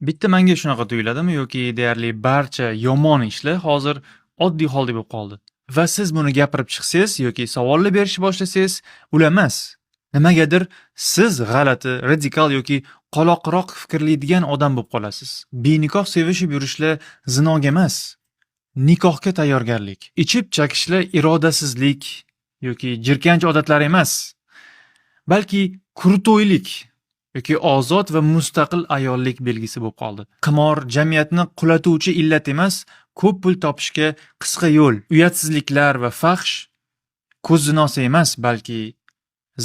Bitta menga shunaqa tuyuladimi yoki deyarli barcha yomon ishlar hozir oddiy holda bo'lib qoldi. Va siz buni gapirib chiqsangiz yoki savollar berishni boshlasangiz, ular emas. Nimagadir siz g'alati, radikal yoki qoloqroq fikrlaydigan odam bo'lib qolasiz. Benikoh sevishib yurishlar zinoga emas, nikohga tayyorgarlik. Ichib chakishlar irodasizlik yoki jirkanch odatlar emas, balki kurto'ylik yoki ozod va mustaqil ayollik belgisi bo'lib qoldi. Qimor jamiyatni qulatuvchi illat emas, ko'p pul topishga qisqa yo'l. Uyatsizliklar va fahsh ko'z zinosi emas, balki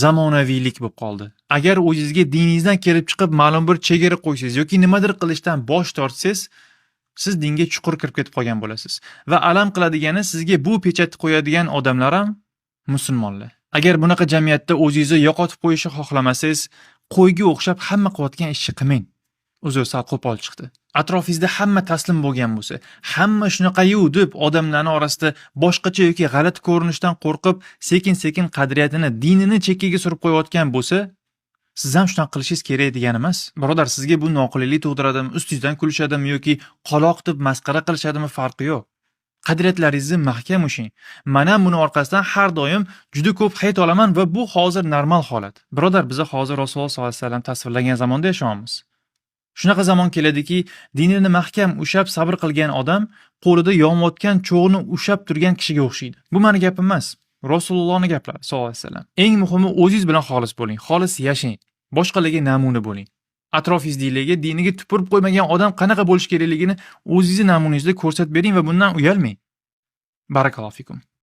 zamonaviylik bo'lib qoldi. Agar o'zingizga diningizdan kelib chiqib ma'lum bir chegara qo'ysangiz yoki nimadir qilishdan bosh tortsangiz, siz dinga chuqur kirib ketib qolgan bo'lasiz. Va alam qiladigani sizga bu pechatni qo'yadigan odamlar ham musulmonlar. Agar bunaqa jamiyatda o'zingizni yo'qotib qo'yishni xohlamasangiz, qo'yga o'xshab hamma qilayotgan ishni qilmang. O'zi sal qo'pol chiqdi. Atrofingizda hamma taslim bo'lgan bo'lsa, hamma shunaqa-yu deb odamlarning orasida boshqacha yoki g'alati ko'rinishdan qo'rqib, sekin-sekin qadriyatini, dinini chekkaga surib qo'yayotgan bo'lsa, siz ham shunaqa qilishingiz kerak degani emas. Birodar, sizga bu noqulaylik tug'diradimi, ustingizdan kulishadimi yoki qoloq deb masxara qilishadimi farqi yo'q. Qadriyatlaringizni mahkam ushing. Men ham buni orqasidan har doim juda ko'p hayt olaman va bu hozir normal holat. Birodar, biz hozir Rasululloh sollallohu alayhi vasallam tasvirlagan zamonda yashayapmiz. Shunaqa zamon keladiki, dinini mahkam ushab sabr qilgan odam qo'lida yonayotgan cho'g'ni ushab turgan kishiga o'xshaydi. Bu meni gapim emas, Rasulullohning gaplari sollallohu alayhi vasallam. Eng muhimi o'zingiz bilan xolis bo'ling, xolis yashang, boshqalarga namuna bo'ling. Atrofingizdagilarga diniga tupurib qo'ymagan odam qanaqa bo'lish kerakligini o'zingizning namunangizda ko'rsatib bering va bundan uyalmang. Barakallohu fikum.